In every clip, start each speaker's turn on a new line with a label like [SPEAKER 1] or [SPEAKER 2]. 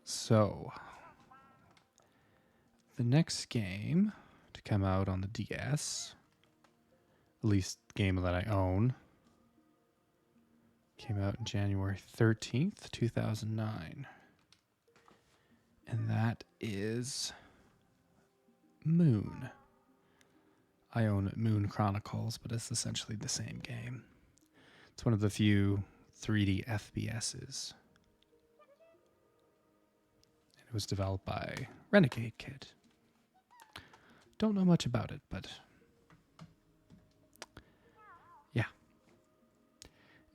[SPEAKER 1] So, the next game to come out on the DS, at least game that I own, came out January 13th, 2009. And that is Moon. I own Moon Chronicles, but it's essentially the same game. It's one of the few 3D FPSs. It was developed by Renegade Kid. Don't know much about it, but yeah.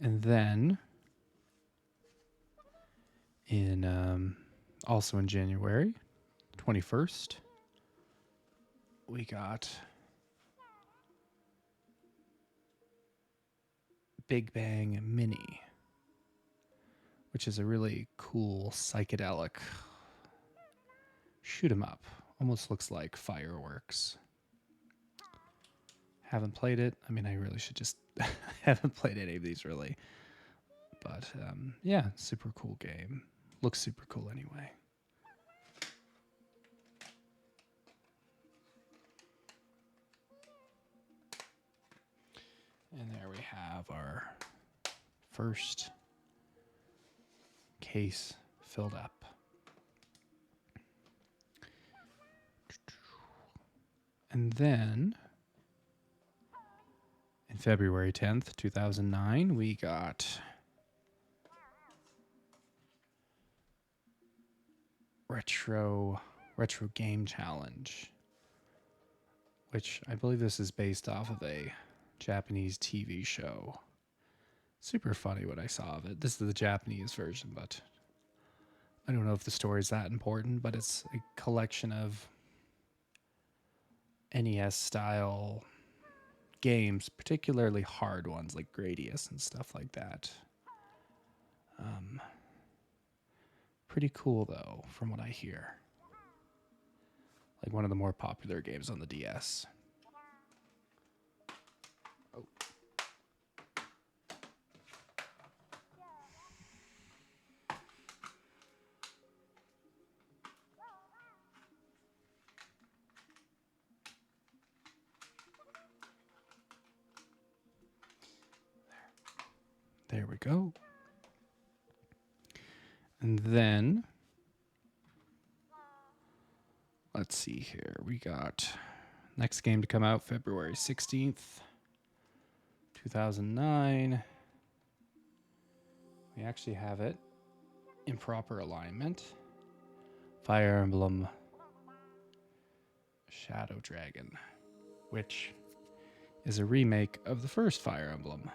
[SPEAKER 1] And then also in January 21st, we got Big Bang Mini, which is a really cool psychedelic shoot 'em up. Almost looks like fireworks. Haven't played it. I mean, I really should just haven't played any of these really. But yeah, super cool game. Looks super cool anyway. And there we have our first case filled up. And then in February 10th, 2009, we got Retro Game Challenge, which I believe this is based off of a Japanese TV show. Super funny what I saw of it. This is the Japanese version, but I don't know if the story is that important, but it's a collection of NES style games, particularly hard ones like Gradius and stuff like that. Pretty cool though, from what I hear. Like one of the more popular games on the DS. Oh. There we go. And then, let's see here. We got next game to come out February 16th, 2009. We actually have it in proper alignment. Fire Emblem Shadow Dragon, which is a remake of the first Fire Emblem.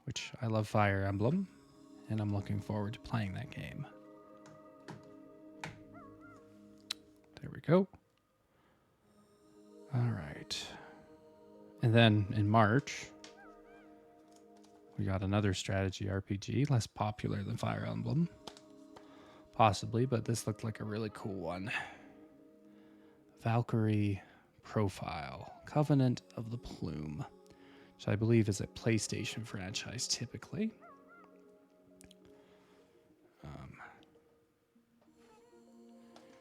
[SPEAKER 1] Which I love Fire Emblem, and I'm looking forward to playing that game. There we go. All right. And then in March, we got another strategy RPG, less popular than Fire Emblem. Possibly, but this looked like a really cool one. Valkyrie Profile, Covenant of the Plume, which I believe is a PlayStation franchise typically.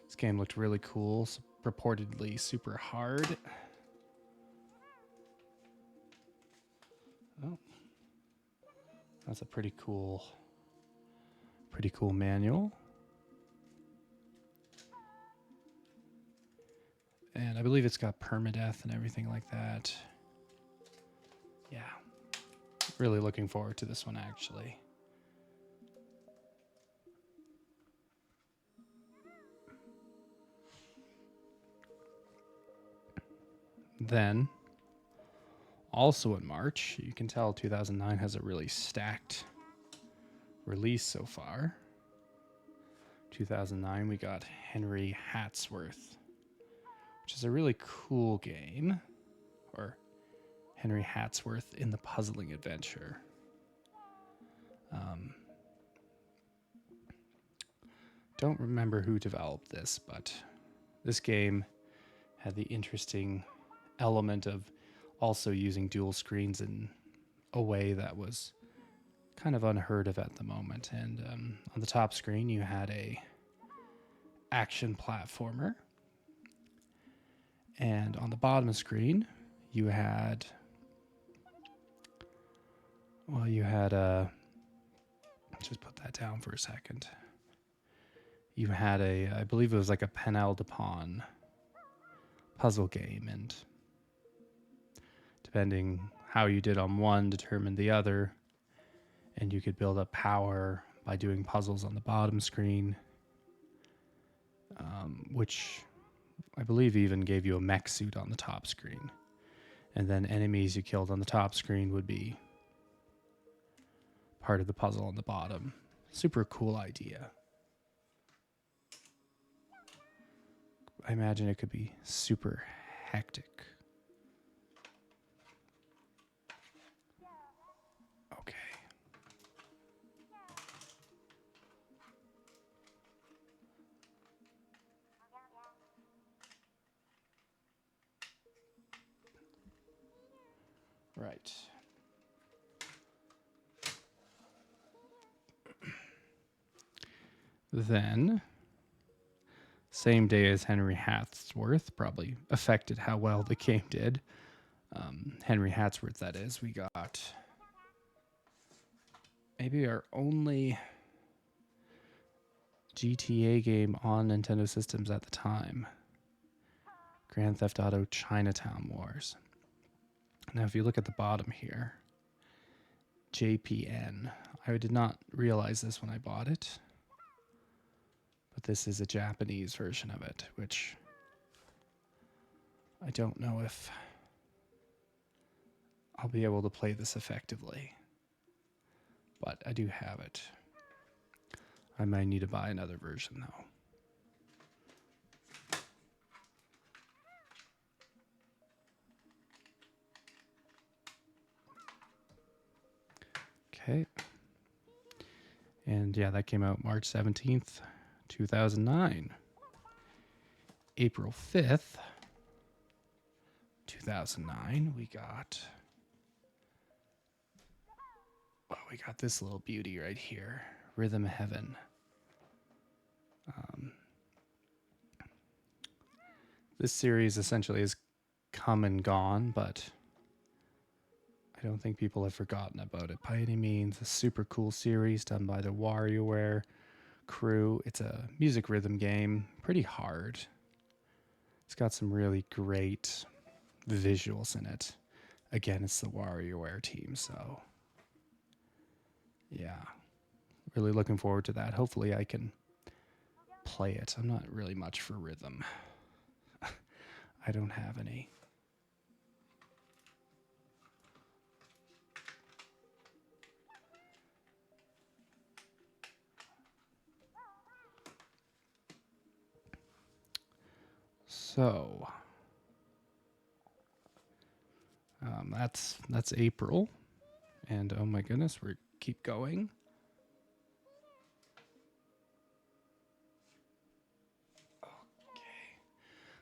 [SPEAKER 1] This game looked really cool, purportedly super hard. Oh, that's a pretty cool manual. And I believe it's got permadeath and everything like that. Yeah. Really looking forward to this one, actually. Then, also in March, you can tell 2009 has a really stacked release so far. 2009, we got Henry Hatsworth, which is a really cool game. Or Henry Hatsworth in the Puzzling Adventure. Don't remember who developed this, but this game had the interesting element of also using dual screens in a way that was kind of unheard of at the moment. And on the top screen, you had a action platformer, and on the bottom screen, you had just put that down for a second. You had I believe it was like a panel de pawn puzzle game, and depending how you did on one determined the other, and you could build up power by doing puzzles on the bottom screen, which I believe even gave you a mech suit on the top screen. And then enemies you killed on the top screen would be part of the puzzle on the bottom. Super cool idea. I imagine it could be super hectic. Okay. Right. Then, same day as Henry Hatsworth, probably affected how well the game did. Henry Hatsworth, that is, we got maybe our only GTA game on Nintendo systems at the time. Grand Theft Auto Chinatown Wars. Now, if you look at the bottom here, JPN. I did not realize this when I bought it, but this is a Japanese version of it, which I don't know if I'll be able to play this effectively, but I do have it. I might need to buy another version, though. Okay. And yeah, that came out March 17th, 2009. April 5th, 2009, we got this little beauty right here, Rhythm Heaven. This series essentially has come and gone, but I don't think people have forgotten about it by any means. A super cool series done by the WarioWare crew. It's a music rhythm game, pretty hard. It's got some really great visuals in it. Again, it's the WarioWare team, so yeah, really looking forward to that. Hopefully I can play it. I'm not really much for rhythm. I don't have any. So that's April, and oh my goodness, we keep going.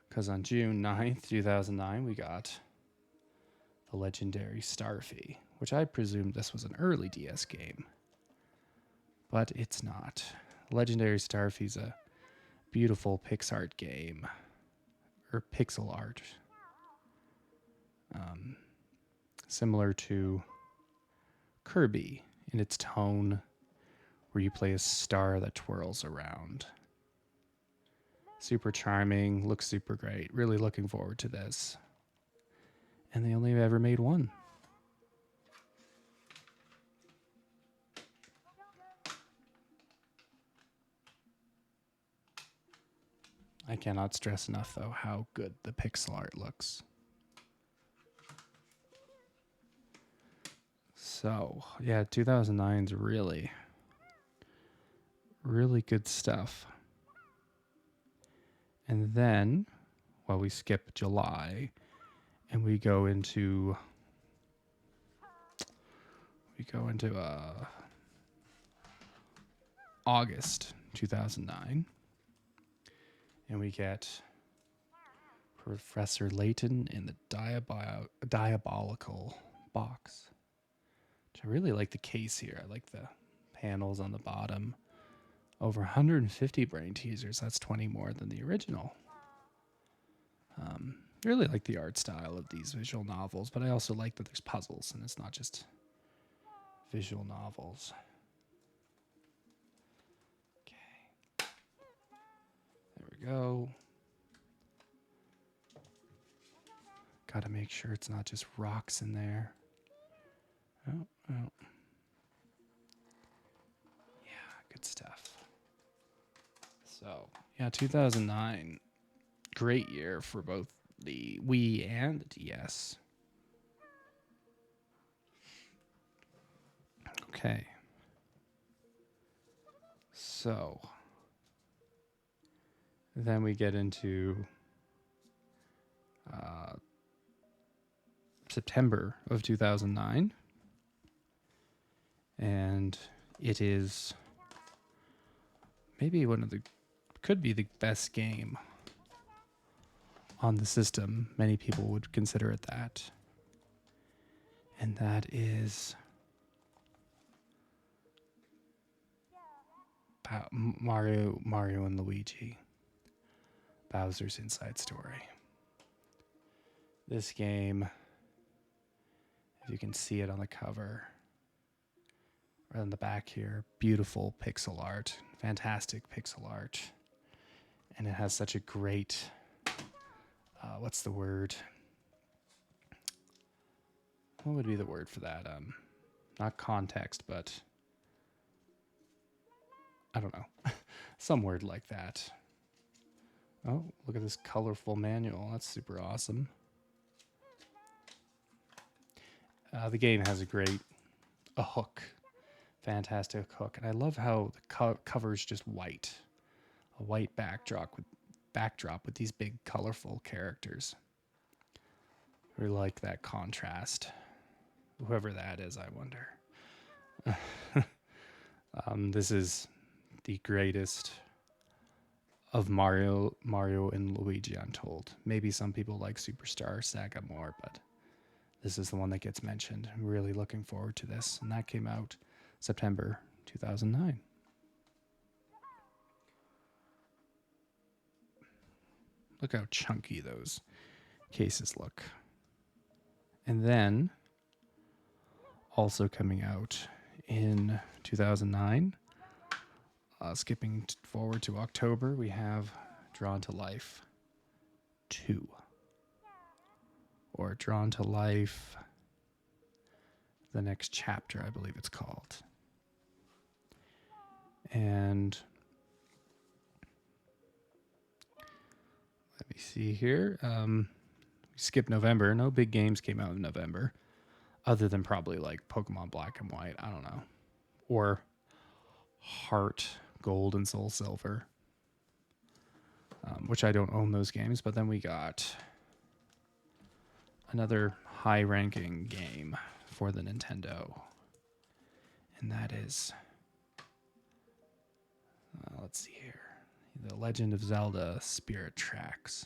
[SPEAKER 1] Because on June 9th, 2009, we got the legendary Starfy, which I presumed this was an early DS game, but it's not. Legendary Starfy's a beautiful pixel game, or pixel art, similar to Kirby in its tone, where you play a star that twirls around. Super charming, looks super great. Really looking forward to this. And they only ever made one. I cannot stress enough, though, how good the pixel art looks. So, yeah, 2009's really, really good stuff. And then, well, we skip July and we go into August 2009, and we get Professor Layton in the diabolical box. I really like the case here. I like the panels on the bottom. Over 150 brain teasers. That's 20 more than the original. Really like the art style of these visual novels, but I also like that there's puzzles and it's not just visual novels. Okay. There we go. Got to make sure it's not just rocks in there. Oh. Yeah, good stuff. So, yeah, 2009. Great year for both the Wii and the DS. Okay. So, then we get into September of 2009. And it is maybe could be the best game on the system. Many people would consider it that. And that is Mario and Luigi. Bowser's Inside Story. This game, if you can see it on the cover, or on the back here, beautiful pixel art, fantastic pixel art. And it has such a great, what's the word? What would be the word for that? Not context, but I don't know. Some word like that. Oh, look at this colorful manual. That's super awesome. The game has a hook. Fantastic hook. And I love how the cover is just white. A white backdrop with these big colorful characters. I really like that contrast. Whoever that is, I wonder. This is the greatest of Mario and Luigi, I'm told. Maybe some people like Superstar Saga more, but this is the one that gets mentioned. I'm really looking forward to this. And that came out September 2009. Look how chunky those cases look. And then, also coming out in 2009, skipping forward to October, we have Drawn to Life 2. Or Drawn to Life, the next chapter, I believe it's called. And let me see here. We skipped November. No big games came out in November, other than probably like Pokemon Black and White. I don't know. Or Heart Gold and Soul Silver, which I don't own those games. But then we got another high-ranking game for the Nintendo, and that is, let's see here, The Legend of Zelda Spirit Tracks.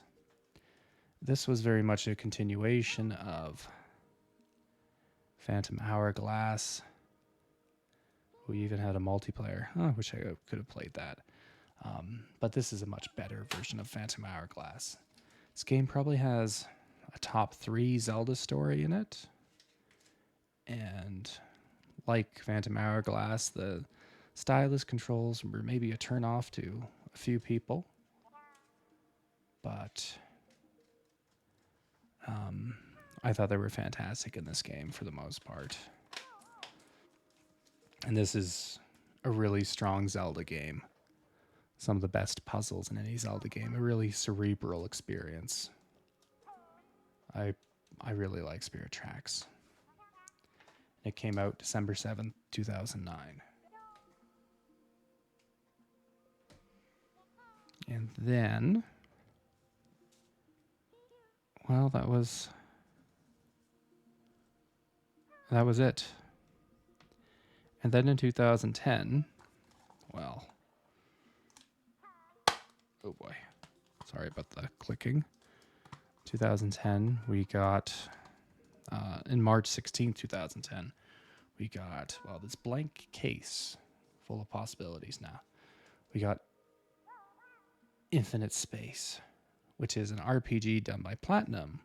[SPEAKER 1] This was very much a continuation of Phantom Hourglass. We even had a multiplayer. Oh, I wish I could have played that. But this is a much better version of Phantom Hourglass. This game probably has a top 3 Zelda story in it. And like Phantom Hourglass, the stylus controls were maybe a turn off to a few people. But I thought they were fantastic in this game for the most part. And this is a really strong Zelda game. Some of the best puzzles in any Zelda game. A really cerebral experience. I really like Spirit Tracks. It came out December 7th, 2009. And then, well, that was it. And then in 2010, well, oh boy, sorry about the clicking. 2010, we got, in March 16th, 2010, We got, well, this blank case full of possibilities now. We got Infinite Space, which is an RPG done by Platinum,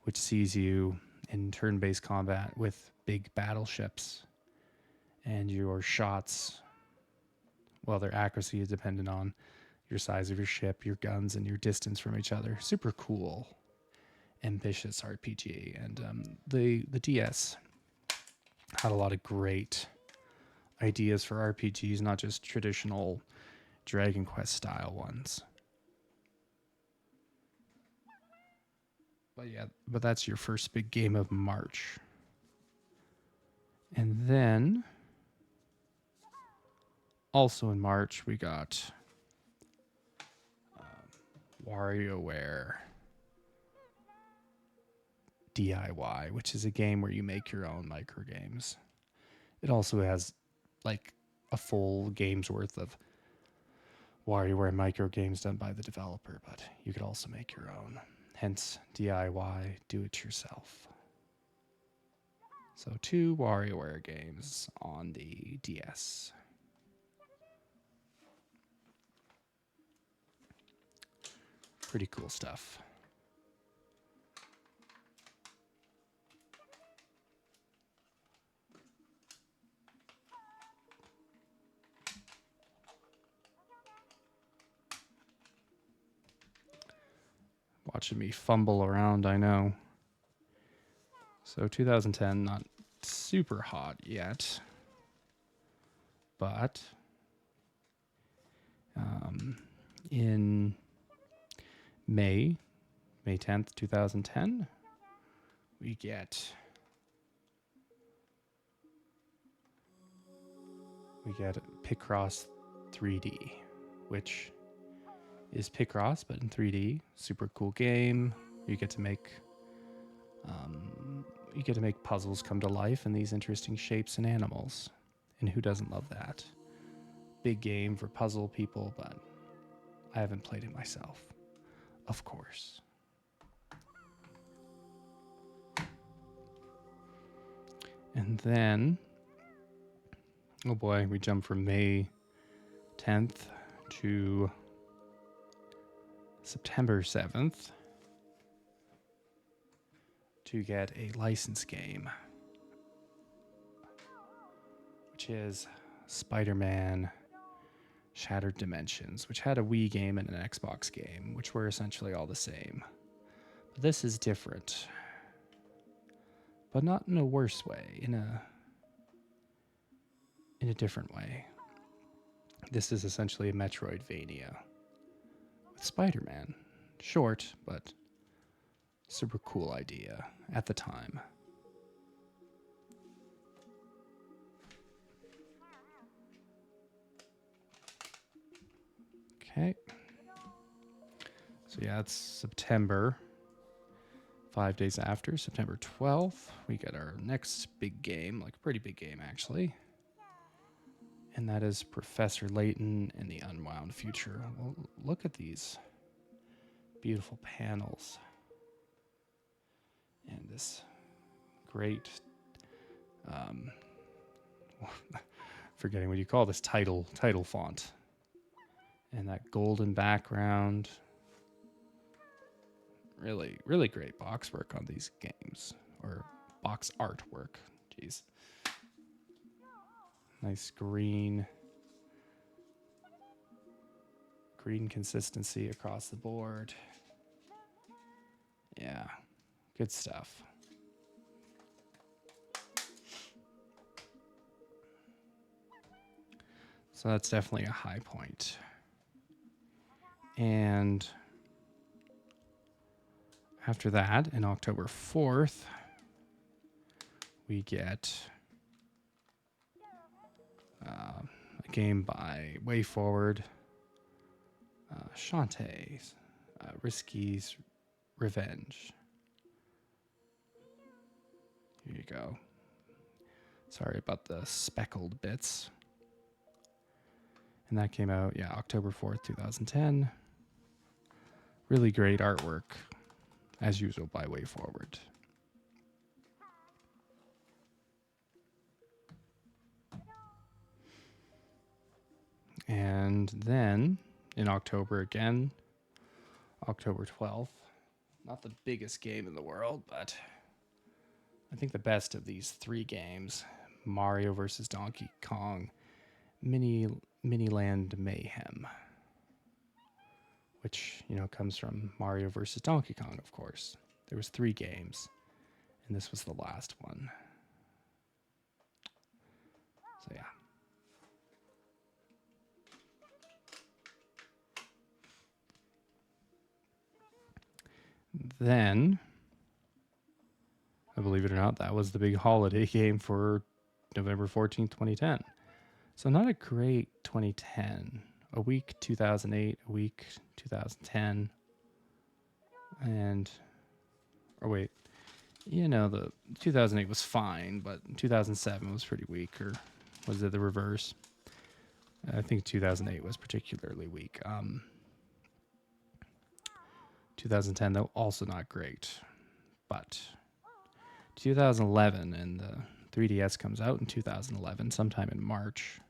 [SPEAKER 1] which sees you in turn-based combat with big battleships. And your shots, well, their accuracy is dependent on your size of your ship, your guns, and your distance from each other. Super cool, ambitious RPG. And the DS had a lot of great ideas for RPGs, not just traditional Dragon Quest style ones. But yeah, but that's your first big game of March. And then also in March, we got WarioWare DIY, which is a game where you make your own micro games. It also has like a full game's worth of WarioWare micro games done by the developer, but you could also make your own. Hence DIY, do it yourself. So 2 WarioWare games on the DS. Pretty cool stuff. Watching me fumble around, I know. So 2010, not super hot yet. But in May 10th, 2010, we get Picross 3D, which is Picross but in 3D. Super cool game. You get to make puzzles come to life in these interesting shapes and animals. And who doesn't love that? Big game for puzzle people, but I haven't played it myself. Of course. And then, oh boy, we jump from May 10th to September 7th to get a licensed game, which is Spider-Man Shattered Dimensions, which had a Wii game and an Xbox game, which were essentially all the same. But this is different, but not in a worse way, in a different way. This is essentially a Metroidvania with Spider-Man. Short, but super cool idea at the time. Okay. So yeah, it's September. 5 days after, September 12th, we get our next big game, like a pretty big game actually. And that is Professor Layton and the Unwound Future. Well, look at these beautiful panels. And this great, forgetting what you call this title font. And that golden background. Really, really great box work on these games. Or box artwork. Jeez. Nice green consistency across the board. Yeah, good stuff. So that's definitely a high point. And after that, in October 4th, we get a game by WayForward, Shantae's Risky's Revenge. Here you go. Sorry about the speckled bits. And that came out, yeah, October 4th, 2010. Really great artwork, as usual, by WayForward. And then in October again, October 12th, not the biggest game in the world, but I think the best of these three games, Mario vs. Donkey Kong Miniland Mayhem, which, comes from Mario vs. Donkey Kong, of course. There was 3 games, and this was the last one. So yeah. Then, believe it or not, that was the big holiday game for November 14th, 2010. So not a great 2010. A week 2008, a week 2010. The 2008 was fine, but 2007 was pretty weak, or was it the reverse? I think 2008 was particularly weak. 2010, though, also not great. But 2011, and the 3DS comes out in 2011, sometime in March.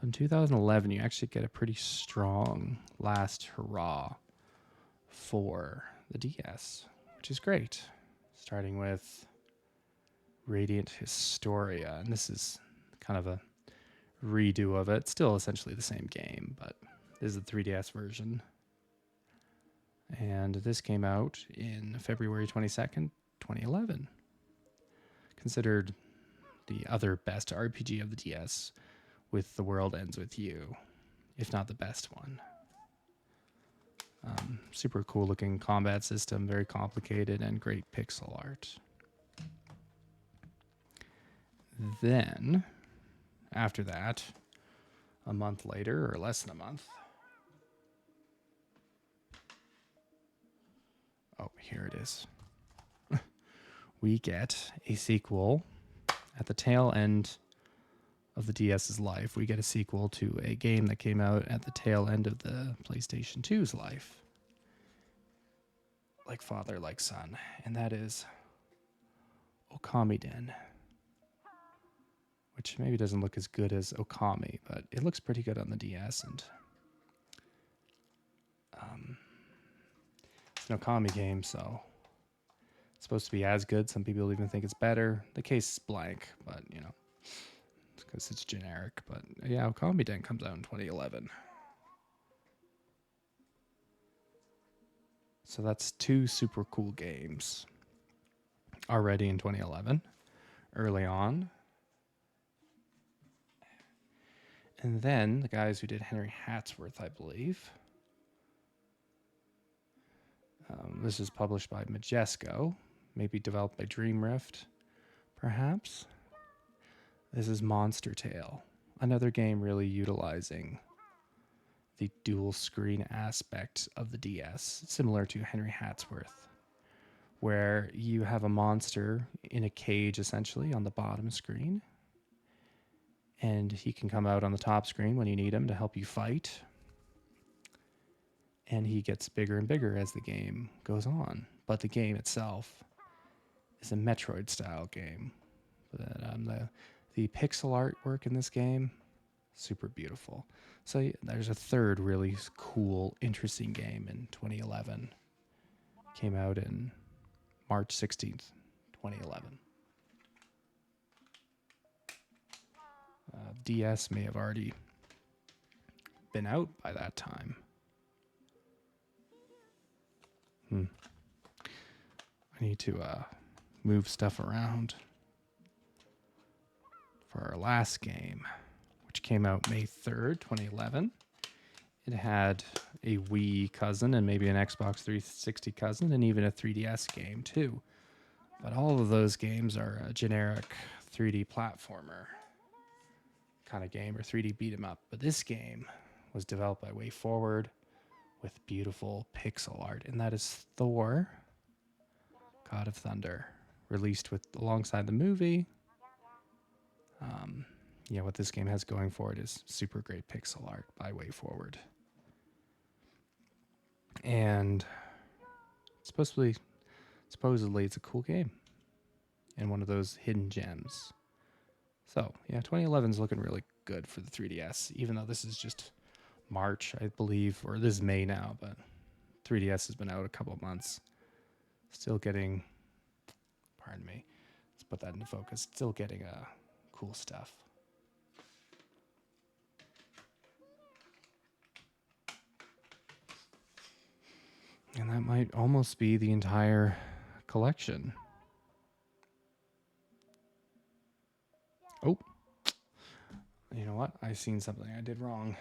[SPEAKER 1] In 2011, you actually get a pretty strong last hurrah for the DS, which is great. Starting with Radiant Historia, and this is kind of a redo of it. Still essentially the same game, but this is the 3DS version. And this came out in February 22nd, 2011. Considered the other best RPG of the DS, with The World Ends With You, if not the best one. Super cool looking combat system, very complicated, and great pixel art. Then, after that, a month later, or less than a month, oh, here it is. We get a sequel at the tail end of the DS's life. We get a sequel to a game that came out at the tail end of the PlayStation 2's life. Like father, like son. And that is Okamiden. Which maybe doesn't look as good as Okami, but it looks pretty good on the DS. And it's an Okami game, so it's supposed to be as good. Some people even think it's better. The case is blank, but it's because it's generic. But yeah, Okamiden comes out in 2011. So that's 2 super cool games already in 2011, early on. And then the guys who did Henry Hatsworth, I believe. This is published by Majesco, maybe developed by Dream Rift, perhaps. This is Monster Tale, another game really utilizing the dual screen aspect of the DS, similar to Henry Hatsworth, where you have a monster in a cage essentially on the bottom screen, and he can come out on the top screen when you need him to help you fight. And he gets bigger and bigger as the game goes on. But the game itself is a Metroid-style game. The pixel artwork in this game, super beautiful. So there's a third really cool, interesting game in 2011. Came out in March 16th, 2011. DS may have already been out by that time. I need to move stuff around for our last game, which came out May 3rd, 2011. It had a Wii cousin and maybe an Xbox 360 cousin and even a 3DS game too. But all of those games are a generic 3D platformer kind of game, or 3D beat 'em up. But this game was developed by WayForward with beautiful pixel art, and that is Thor, God of Thunder, released alongside the movie. What this game has going for it is super great pixel art by WayForward. And supposedly it's a cool game and one of those hidden gems. So, yeah, 2011 is looking really good for the 3DS, even though this is just March, I believe, or this is May now, but 3DS has been out a couple of months. Still getting, pardon me, let's put that into focus. Still getting cool stuff. And that might almost be the entire collection. Oh, you know what? I seen something I did wrong.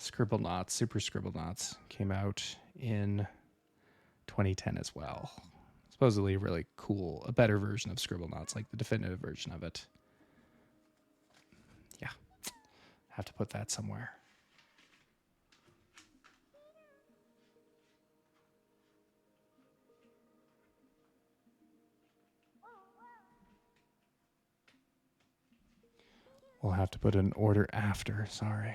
[SPEAKER 1] Scribblenauts, Super Scribblenauts came out in 2010 as well. Supposedly really cool, a better version of Scribblenauts, like the definitive version of it. Yeah, have to put that somewhere. We'll have to put an order after, sorry.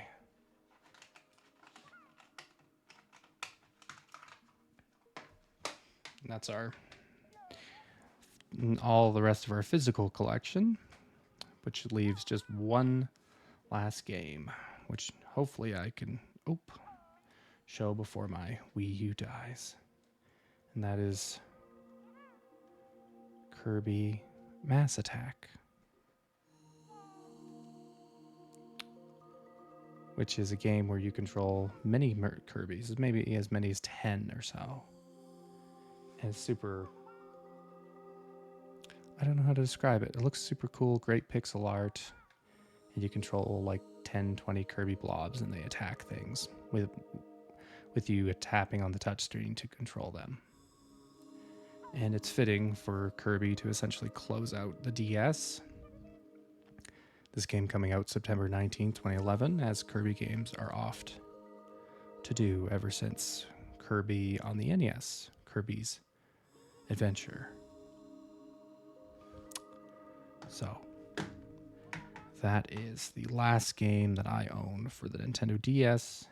[SPEAKER 1] And that's all the rest of our physical collection, which leaves just one last game, which hopefully I can show before my Wii U dies. And that is Kirby Mass Attack, which is a game where you control many Kirbys, maybe as many as 10 or so. And it's super, I don't know how to describe it. It looks super cool, great pixel art. And you control like 10, 20 Kirby blobs and they attack things with you tapping on the touchscreen to control them. And it's fitting for Kirby to essentially close out the DS. This game coming out September 19, 2011, as Kirby games are oft to do ever since Kirby on the NES, Kirby's Adventure. So, that is the last game that I own for the Nintendo DS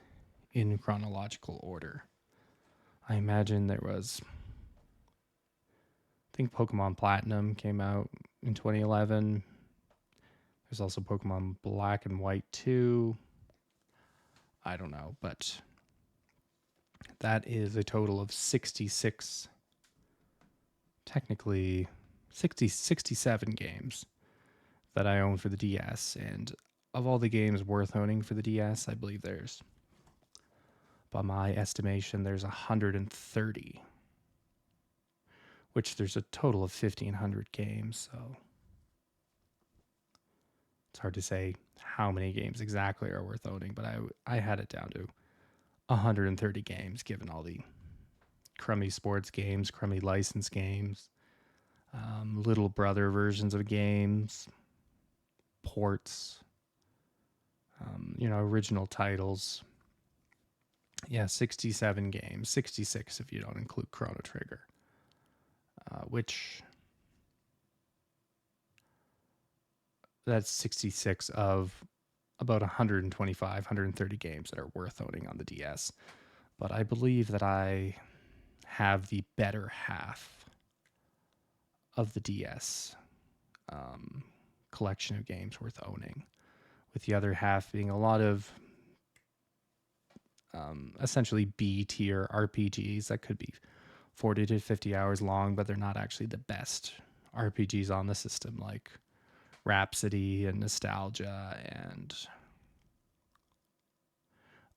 [SPEAKER 1] in chronological order. I imagine there was, I think Pokemon Platinum came out in 2011. There's also Pokemon Black and White 2. I don't know, but that is a total of 66, technically 67 games that I own for the DS. And of all the games worth owning for the DS, I believe there's, by my estimation, there's 130, which there's a total of 1,500 games, so it's hard to say how many games exactly are worth owning, but I had it down to 130 games, given all the crummy sports games, crummy license games, little brother versions of games, ports, original titles. Yeah, 67 games, 66 if you don't include Chrono Trigger, which that's 66 of about 125, 130 games that are worth owning on the DS. But I believe that I have the better half of the DS collection of games worth owning, with the other half being a lot of essentially B tier RPGs that could be 40 to 50 hours long, but they're not actually the best RPGs on the system, like Rhapsody and Nostalgia, and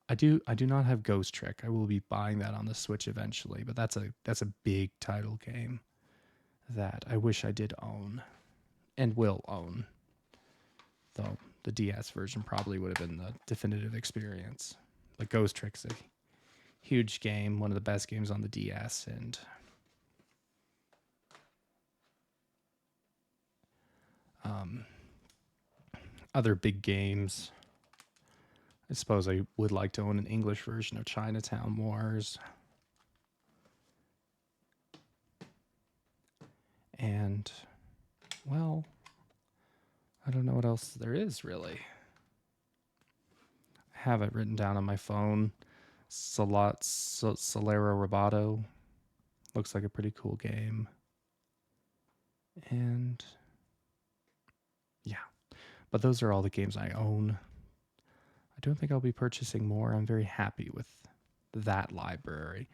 [SPEAKER 1] I do not have Ghost Trick. I will be buying that on the Switch eventually, but that's a big title game that I wish I did own and will own. Though the DS version probably would have been the definitive experience. But Ghost Trick's a huge game, one of the best games on the DS, and other big games. I suppose I would like to own an English version of Chinatown Wars. And, well, I don't know what else there is, really. I have it written down on my phone. Solero Roboto. Looks like a pretty cool game. And, yeah. But those are all the games I own. I don't think I'll be purchasing more. I'm very happy with that library.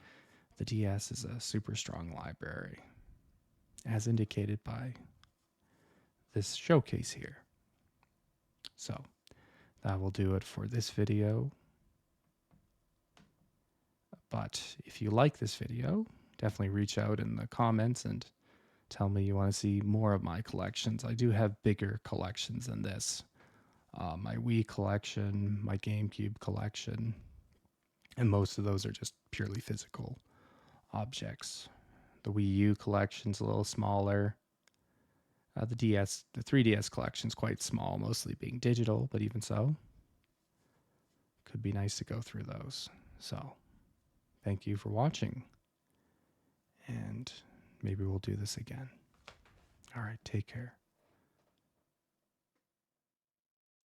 [SPEAKER 1] The DS is a super strong library, as indicated by this showcase here. So that will do it for this video. But if you like this video, definitely reach out in the comments and tell me you want to see more of my collections. I do have bigger collections than this. My Wii collection, my GameCube collection, and most of those are just purely physical objects. The Wii U collection's a little smaller. The 3DS collection's quite small, mostly being digital, but even so, could be nice to go through those. So, thank you for watching, and maybe we'll do this again. All right, take care.